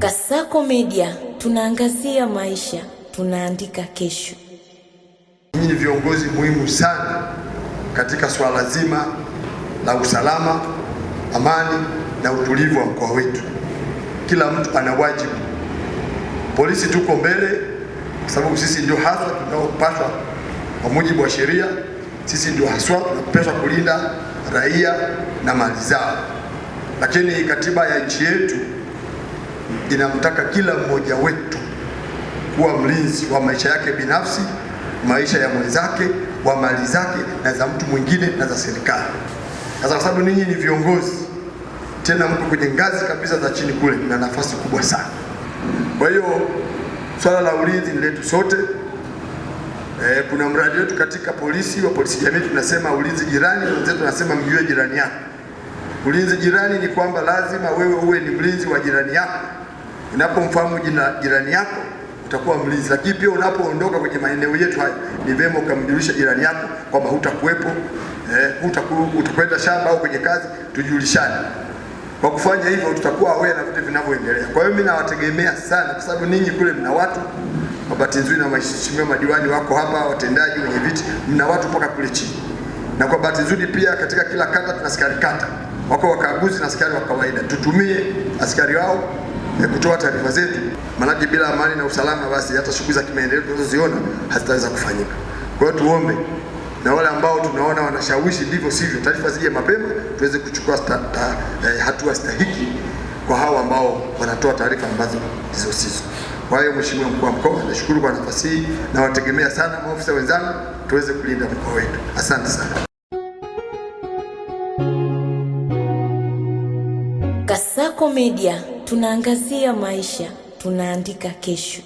Kasako Media, tunaangazia maisha, tunaandika kesho. Nyinyi ni viongozi muhimu sana katika swala zima la usalama, amani na utulivu wa mkoa wetu. Kila mtu ana wajibu. Polisi tuko mbele kwa sababu sisi ndio haswa tunaopaswa kwa mujibu wa sheria, sisi ndio haswa tunapaswa kulinda raia na mali zao. Lakini katiba ya nchi yetu inamtaka kila mmoja wetu kuwa mlinzi wa maisha yake binafsi, maisha ya mwenzake, wa mali zake na za mtu mwingine na za serikali. Sasa kwa sababu ninyi ni viongozi, tena mko kwenye ngazi kabisa za chini kule, na nafasi kubwa sana. Kwa hiyo swala la ulinzi ni letu sote. Kuna mradi wetu katika polisi jamii tunasema ulinzi jirani, wenzetu tunasema mjue jirani yako. Ulinzi jirani ni kwamba lazima wewe uwe ni mlinzi wa jirani yako. Unapomfahamu jirani yako utakuwa mlinzi, lakini pia unapoondoka kwenye maeneo yetu haya ni vema ukamjulisha jirani yako kwamba hutakuwepo, utakwenda shamba au kwenye kazi, tujulishane. Kwa kufanya hivyo tutakuwa aware na vitu vinavyoendelea. Kwa hiyo mimi nawategemea sana kwa sababu ninyi kule mna watu, kwa bahati nzuri na mheshimiwa madiwani wako hapa, watendaji, wenye viti, mna watu mpaka kule chini. Na kwa bahati nzuri pia katika kila kata tuna askari kata, wako wakaguzi na askari wa kawaida. Tutumie askari wao kutoa taarifa zetu, maana bila amani na usalama basi hata shughuli za kimaendeleo tunazoziona hazitaweza kufanyika. Kwa hiyo tuombe na wale ambao tunaona wanashawishi ndivyo sivyo, taarifa zije mapema tuweze kuchukua hatua stahiki kwa hao ambao wanatoa taarifa ambazo hizo sizo. Kwa hiyo Mheshimiwa Mkuu wa Mkoa, nashukuru kwa nafasi hii na wategemea sana maofisa wenzangu tuweze kulinda mkoa wetu. Asante sana. Kasako Media, tunaangazia maisha, tunaandika kesho.